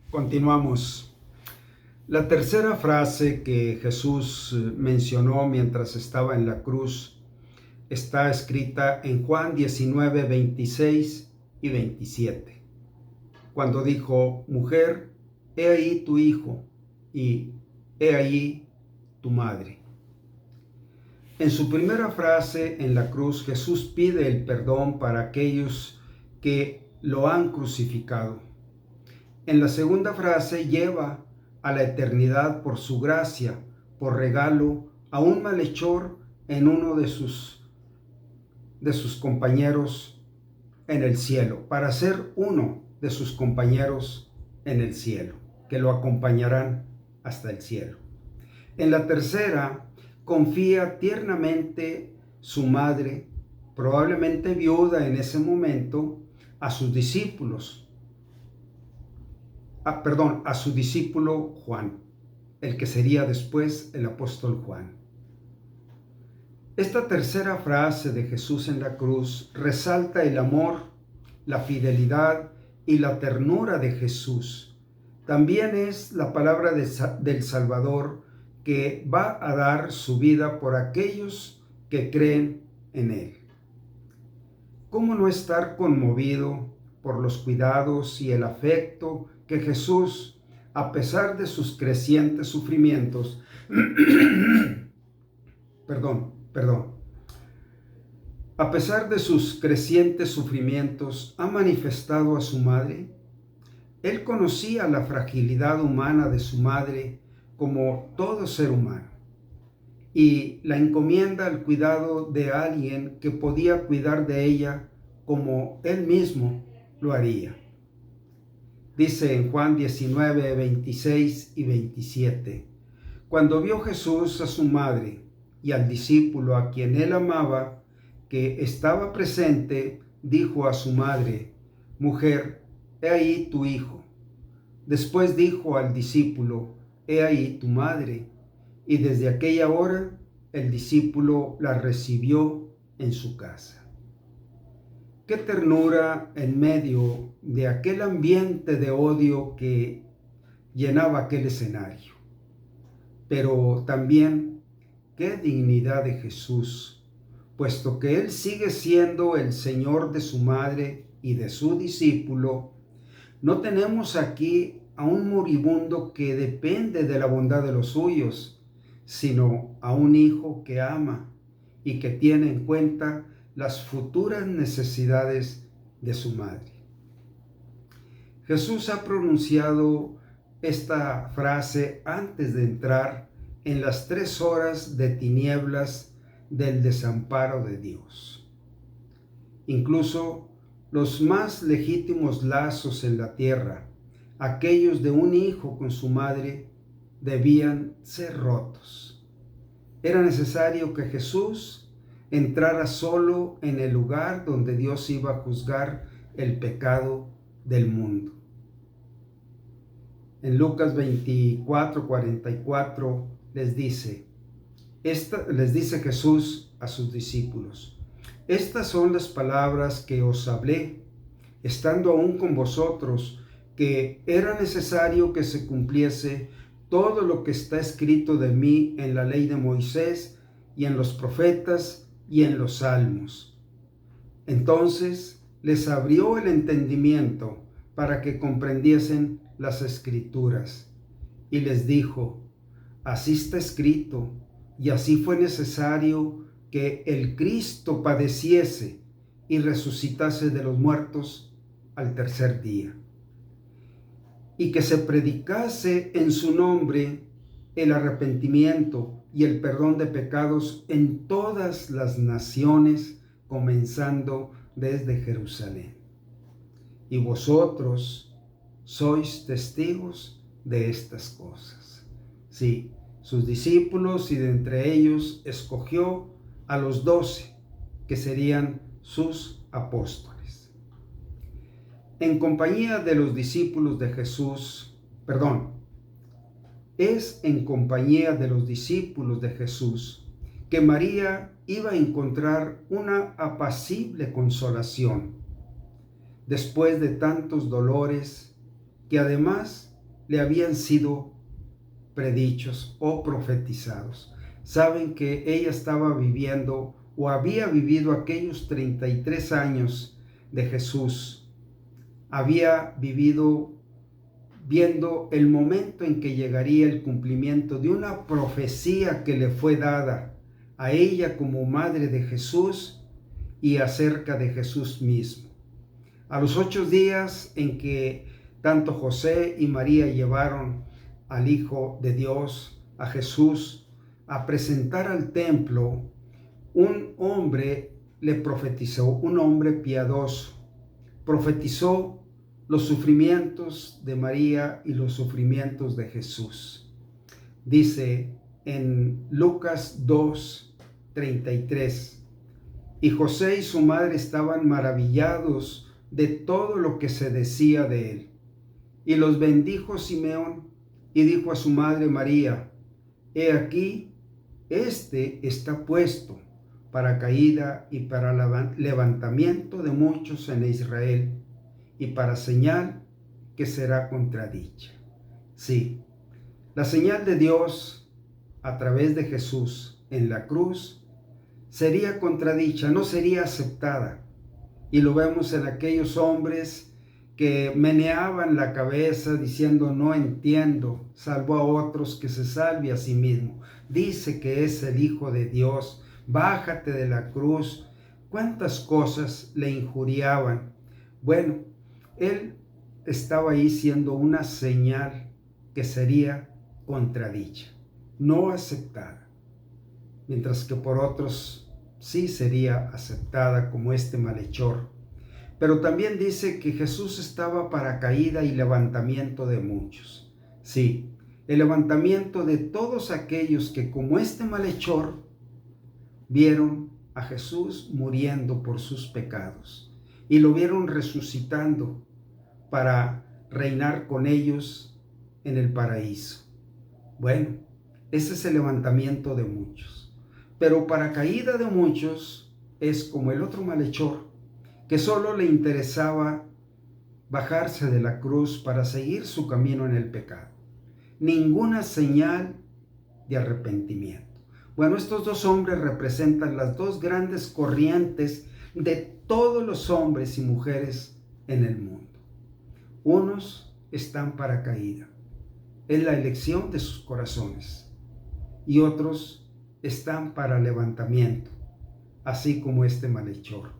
Continuamos. La tercera frase que Jesús mencionó mientras estaba en la cruz está escrita en Juan 19, 26 y 27, cuando dijo: mujer, he ahí tu hijo y he ahí tu madre. En su primera frase en la cruz, Jesús pide el perdón para aquellos que lo han crucificado. En la segunda frase lleva a la eternidad por su gracia, por regalo, a un malhechor en uno de sus compañeros en el cielo, para ser uno de sus compañeros en el cielo, que lo acompañarán hasta el cielo. En la tercera, confía tiernamente su madre, probablemente viuda en ese momento, a sus discípulos. A su discípulo Juan, el que sería después el apóstol Juan. Esta tercera frase de Jesús en la cruz resalta el amor, la fidelidad y la ternura de Jesús. También es la palabra del Salvador, que va a dar su vida por aquellos que creen en Él. ¿Cómo no estar conmovido por los cuidados y el afecto que Jesús, a pesar de sus crecientes sufrimientos, a pesar de sus crecientes sufrimientos, ha manifestado a su madre? Él conocía la fragilidad humana de su madre como todo ser humano, y la encomienda al cuidado de alguien que podía cuidar de ella como él mismo lo haría. Dice en Juan 19, 26 y 27, cuando vio Jesús a su madre y al discípulo a quien él amaba, que estaba presente, dijo a su madre: mujer, he ahí tu hijo. Después dijo al discípulo: he ahí tu madre. Y desde aquella hora el discípulo la recibió en su casa. Qué ternura en medio de aquel ambiente de odio que llenaba aquel escenario. Pero también qué dignidad de Jesús, puesto que Él sigue siendo el Señor de su madre y de su discípulo. No tenemos aquí a un moribundo que depende de la bondad de los suyos, sino a un hijo que ama y que tiene en cuenta las futuras necesidades de su madre. Jesús ha pronunciado esta frase antes de entrar en las 3 horas de tinieblas del desamparo de Dios. Incluso los más legítimos lazos en la tierra, aquellos de un hijo con su madre, debían ser rotos. Era necesario que Jesús entrara solo en el lugar donde Dios iba a juzgar el pecado del mundo. En Lucas 24, 44 les dice Jesús a sus discípulos: estas son las palabras que os hablé, estando aún con vosotros, que era necesario que se cumpliese todo lo que está escrito de mí en la ley de Moisés y en los profetas y en los salmos. Entonces les abrió el entendimiento para que comprendiesen las escrituras, y les dijo: así está escrito, y así fue necesario que el Cristo padeciese y resucitase de los muertos al tercer día, y que se predicase en su nombre el arrepentimiento y el perdón de pecados en todas las naciones, comenzando desde Jerusalén. Y vosotros sois testigos de estas cosas. Sí, sus discípulos, y de entre ellos escogió a los 12, que serían sus apóstoles. En compañía de los discípulos de Jesús, es en compañía de los discípulos de Jesús que María iba a encontrar una apacible consolación después de tantos dolores, que además le habían sido predichos o profetizados. Saben que ella estaba viviendo o había vivido aquellos 33 años de Jesús. Había vivido viendo el momento en que llegaría el cumplimiento de una profecía que le fue dada a ella como madre de Jesús y acerca de Jesús mismo. A los 8 días en que tanto José y María llevaron al Hijo de Dios, a Jesús, a presentar al templo, un hombre le profetizó, un hombre piadoso, profetizó los sufrimientos de María y los sufrimientos de Jesús. Dice en Lucas 2:33, y José y su madre estaban maravillados de todo lo que se decía de él. Y los bendijo Simeón y dijo a su madre María, he aquí, este está puesto para caída y para levantamiento de muchos en Israel, y para señal que será contradicha. Sí, la señal de Dios a través de Jesús en la cruz sería contradicha, no sería aceptada. Y lo vemos en aquellos hombres que meneaban la cabeza diciendo no entiendo, salvo a otros que se salve a sí mismo. Dice que es el Hijo de Dios, bájate de la cruz. ¿Cuántas cosas le injuriaban? Bueno, él estaba ahí siendo una señal que sería contradicha, no aceptada, mientras que por otros sí sería aceptada como este malhechor. Pero también dice que Jesús estaba para caída y levantamiento de muchos. Sí, el levantamiento de todos aquellos que como este malhechor vieron a Jesús muriendo por sus pecados y lo vieron resucitando para reinar con ellos en el paraíso. Bueno, ese es el levantamiento de muchos. Pero para caída de muchos es como el otro malhechor, que solo le interesaba bajarse de la cruz para seguir su camino en el pecado. Ninguna señal de arrepentimiento. Bueno, estos dos hombres representan las dos grandes corrientes de todos los hombres y mujeres en el mundo. Unos están para caída, es la elección de sus corazones, y otros están para levantamiento, así como este malhechor.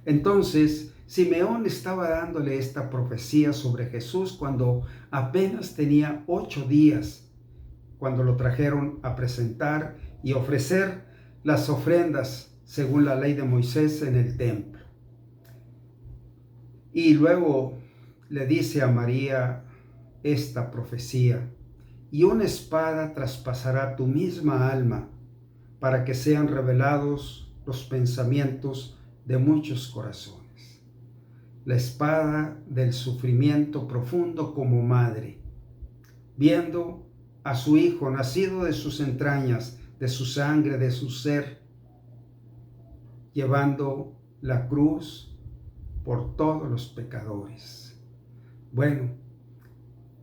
Entonces, Simeón estaba dándole esta profecía sobre Jesús cuando apenas tenía 8 días, cuando lo trajeron a presentar y ofrecer las ofrendas según la ley de Moisés en el templo. Y luego le dice a María esta profecía, y una espada traspasará tu misma alma para que sean revelados los pensamientos de muchos corazones. La espada del sufrimiento profundo como madre, viendo a su hijo nacido de sus entrañas, de su sangre, de su ser, llevando la cruz por todos los pecadores. Bueno,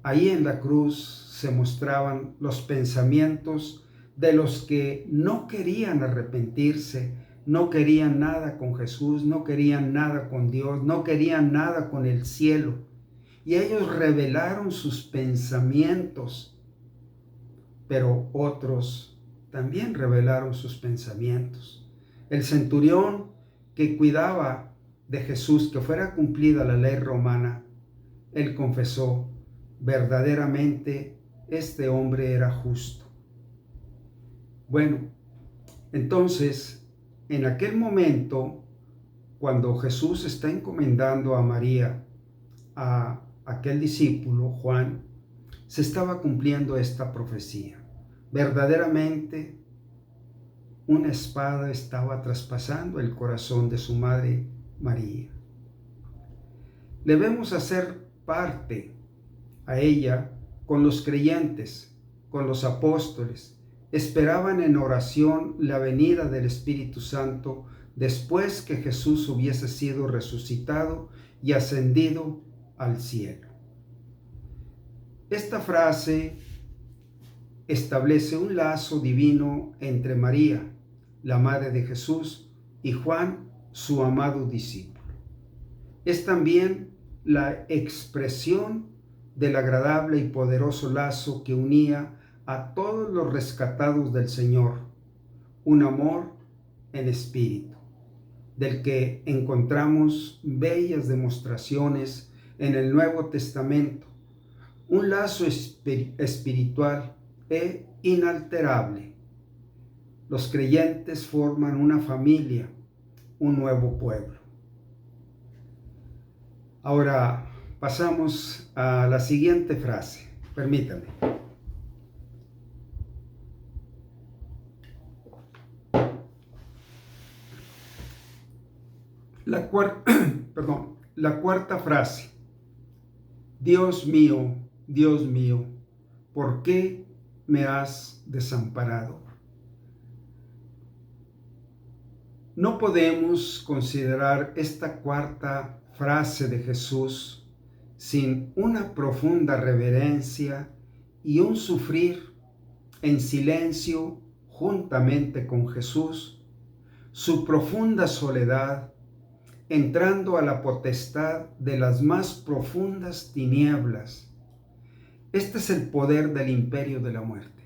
ahí en la cruz se mostraban los pensamientos de los que no querían arrepentirse, no querían nada con Jesús, no querían nada con Dios, no querían nada con el cielo. Y ellos revelaron sus pensamientos, pero otros también revelaron sus pensamientos. El centurión que cuidaba de Jesús, que fuera cumplida la ley romana, él confesó, verdaderamente este hombre era justo. Bueno, entonces, en aquel momento, cuando Jesús está encomendando a María, a aquel discípulo, Juan, se estaba cumpliendo esta profecía. Verdaderamente, una espada estaba traspasando el corazón de su madre María. Debemos hacer parte a ella con los creyentes, con los apóstoles. Esperaban en oración la venida del Espíritu Santo después que Jesús hubiese sido resucitado y ascendido al cielo. Esta frase establece un lazo divino entre María, la madre de Jesús, y Juan, su amado discípulo. Es también la expresión del agradable y poderoso lazo que unía a todos los rescatados del Señor, un amor en espíritu, del que encontramos bellas demostraciones en el Nuevo Testamento, un lazo espiritual e inalterable. Los creyentes forman una familia, un nuevo pueblo. Ahora pasamos a la siguiente frase. Permítame. La cuarta frase. Dios mío, ¿por qué me has desamparado? No podemos considerar esta cuarta frase de Jesús sin una profunda reverencia y un sufrir en silencio juntamente con Jesús, su profunda soledad, entrando a la potestad de las más profundas tinieblas. Este es el poder del imperio de la muerte.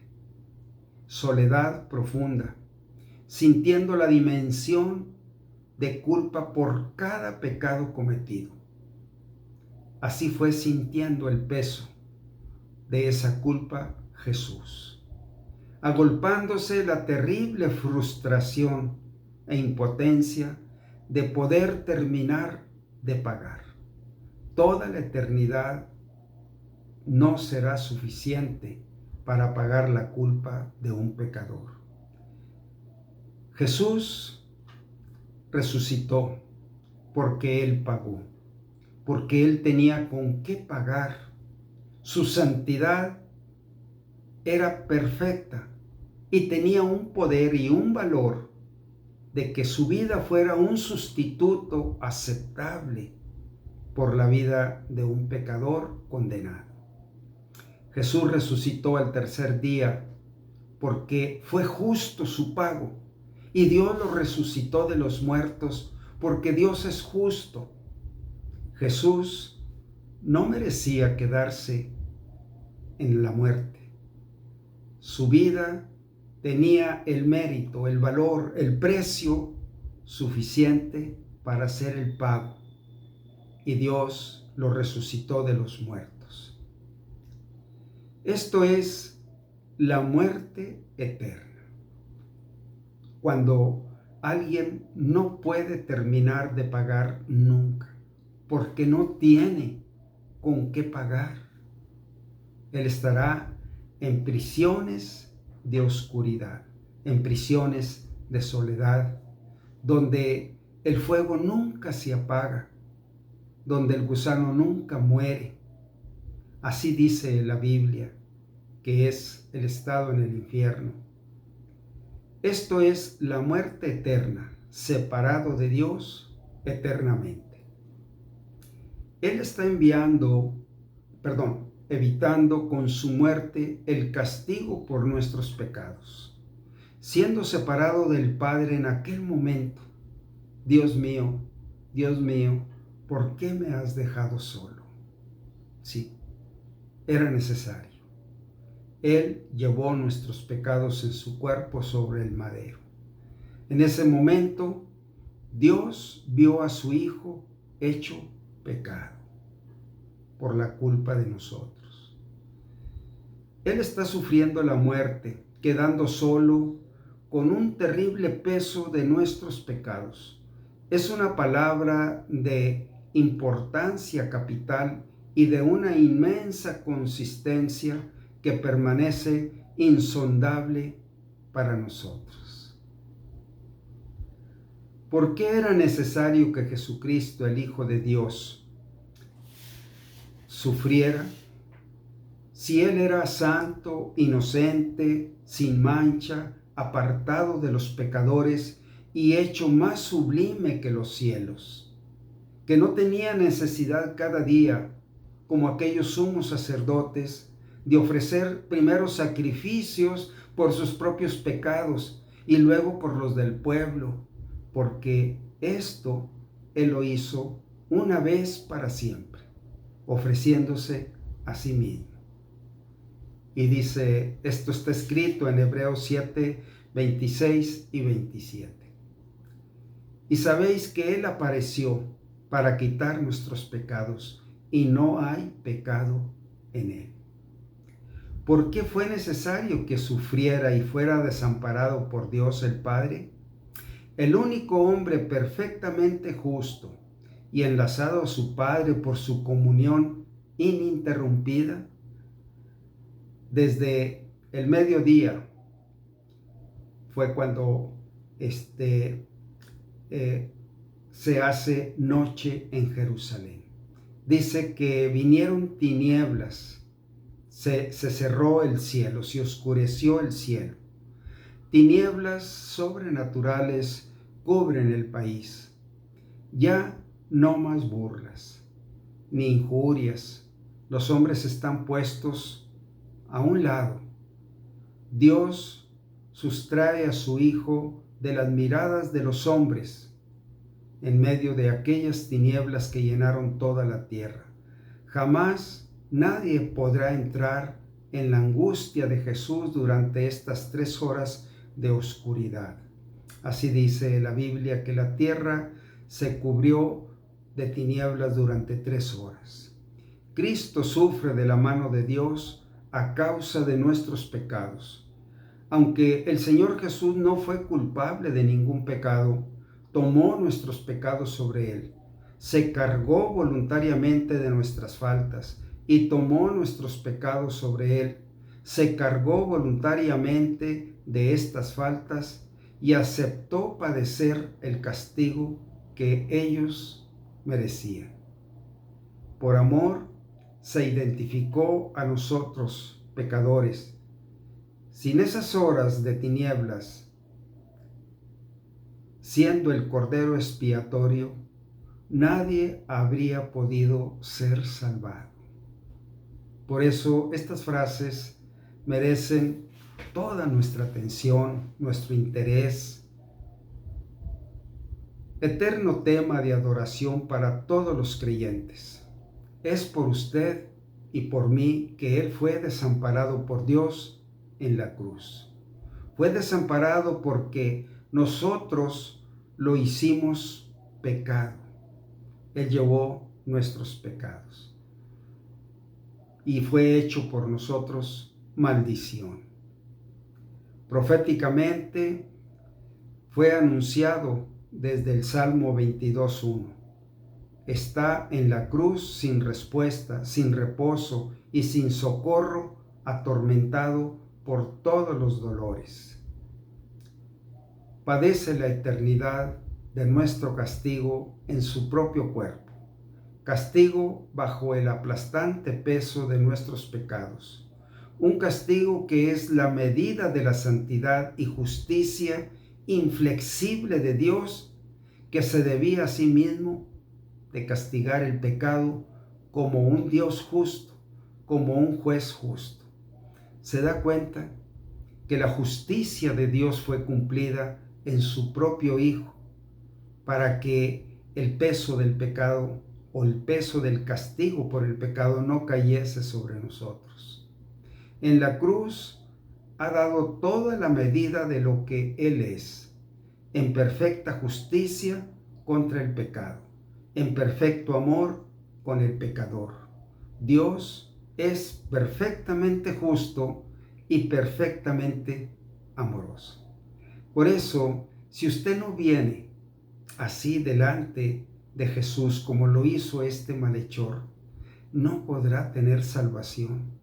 Soledad profunda, sintiendo la dimensión de culpa por cada pecado cometido. Así fue sintiendo el peso de esa culpa Jesús, agolpándose la terrible frustración e impotencia de poder terminar de pagar. Toda la eternidad no será suficiente para pagar la culpa de un pecador. Jesús resucitó porque Él pagó, porque Él tenía con qué pagar. Su santidad era perfecta y tenía un poder y un valor de que su vida fuera un sustituto aceptable por la vida de un pecador condenado. Jesús resucitó al tercer día porque fue justo su pago, y Dios lo resucitó de los muertos porque Dios es justo. Jesús no merecía quedarse en la muerte. Su vida tenía el mérito, el valor, el precio suficiente para hacer el pago, y Dios lo resucitó de los muertos. Esto es la muerte eterna. Cuando alguien no puede terminar de pagar nunca, porque no tiene con qué pagar, él estará en prisiones de oscuridad, en prisiones de soledad, donde el fuego nunca se apaga, donde el gusano nunca muere. Así dice la Biblia, que es el estado en el infierno. Esto es la muerte eterna, separado de Dios eternamente. Él está evitando con su muerte el castigo por nuestros pecados, siendo separado del Padre en aquel momento. Dios mío, ¿por qué me has dejado solo? Sí, era necesario. Él llevó nuestros pecados en su cuerpo sobre el madero. En ese momento, Dios vio a su Hijo hecho pecado por la culpa de nosotros. Él está sufriendo la muerte, quedando solo con un terrible peso de nuestros pecados. Es una palabra de importancia capital y de una inmensa consistencia que permanece insondable para nosotros. ¿Por qué era necesario que Jesucristo, el Hijo de Dios, sufriera? Si Él era santo, inocente, sin mancha, apartado de los pecadores y hecho más sublime que los cielos, que no tenía necesidad cada día, como aquellos sumos sacerdotes, de ofrecer primero sacrificios por sus propios pecados y luego por los del pueblo, porque esto Él lo hizo una vez para siempre, ofreciéndose a sí mismo. Y dice, esto está escrito en Hebreos 7, 26 y 27. Y sabéis que Él apareció para quitar nuestros pecados, y no hay pecado en Él. ¿Por qué fue necesario que sufriera y fuera desamparado por Dios el Padre? El único hombre perfectamente justo y enlazado a su Padre por su comunión ininterrumpida, desde el mediodía fue cuando se hace noche en Jerusalén. Dice que vinieron tinieblas, se cerró el cielo, se oscureció el cielo. Tinieblas sobrenaturales cubren el país. Ya no más burlas, ni injurias. Los hombres están puestos a un lado. Dios sustrae a su Hijo de las miradas de los hombres en medio de aquellas tinieblas que llenaron toda la tierra. Jamás nadie podrá entrar en la angustia de Jesús durante estas 3 horas de oscuridad. Así dice la Biblia que la tierra se cubrió de tinieblas durante 3 horas. Cristo sufre de la mano de Dios a causa de nuestros pecados. Aunque el Señor Jesús no fue culpable de ningún pecado, tomó nuestros pecados sobre Él, se cargó voluntariamente de nuestras faltas y tomó nuestros pecados sobre Él, se cargó voluntariamente de estas faltas y aceptó padecer el castigo que ellos merecían. Por amor, se identificó a nosotros, pecadores. Sin esas horas de tinieblas, siendo el Cordero expiatorio, nadie habría podido ser salvado. Por eso estas frases merecen toda nuestra atención, nuestro interés. Eterno tema de adoración para todos los creyentes. Es por usted y por mí que Él fue desamparado por Dios en la cruz. Fue desamparado porque nosotros lo hicimos pecado. Él llevó nuestros pecados y fue hecho por nosotros maldición. Proféticamente fue anunciado desde el Salmo 22:1. Está en la cruz sin respuesta, sin reposo y sin socorro, atormentado por todos los dolores. Padece la eternidad de nuestro castigo en su propio cuerpo, castigo bajo el aplastante peso de nuestros pecados, un castigo que es la medida de la santidad y justicia inflexible de Dios, que se debía a sí mismo de castigar el pecado como un Dios justo, como un juez justo. ¿Se da cuenta que la justicia de Dios fue cumplida en su propio Hijo para que el peso del pecado o el peso del castigo por el pecado no cayese sobre nosotros? En la cruz ha dado toda la medida de lo que Él es, en perfecta justicia contra el pecado, en perfecto amor con el pecador. Dios es perfectamente justo y perfectamente amoroso. Por eso, si usted no viene así delante de Jesús como lo hizo este malhechor, no podrá tener salvación.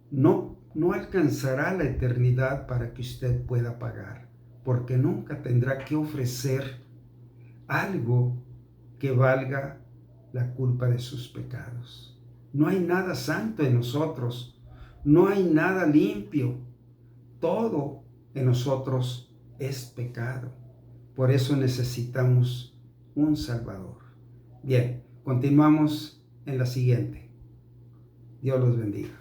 No alcanzará la eternidad para que usted pueda pagar, porque nunca tendrá que ofrecer algo que valga la culpa de sus pecados. No hay nada santo en nosotros, no hay nada limpio, todo en nosotros es pecado. Por eso necesitamos un Salvador. Bien, continuamos en la siguiente. Dios los bendiga.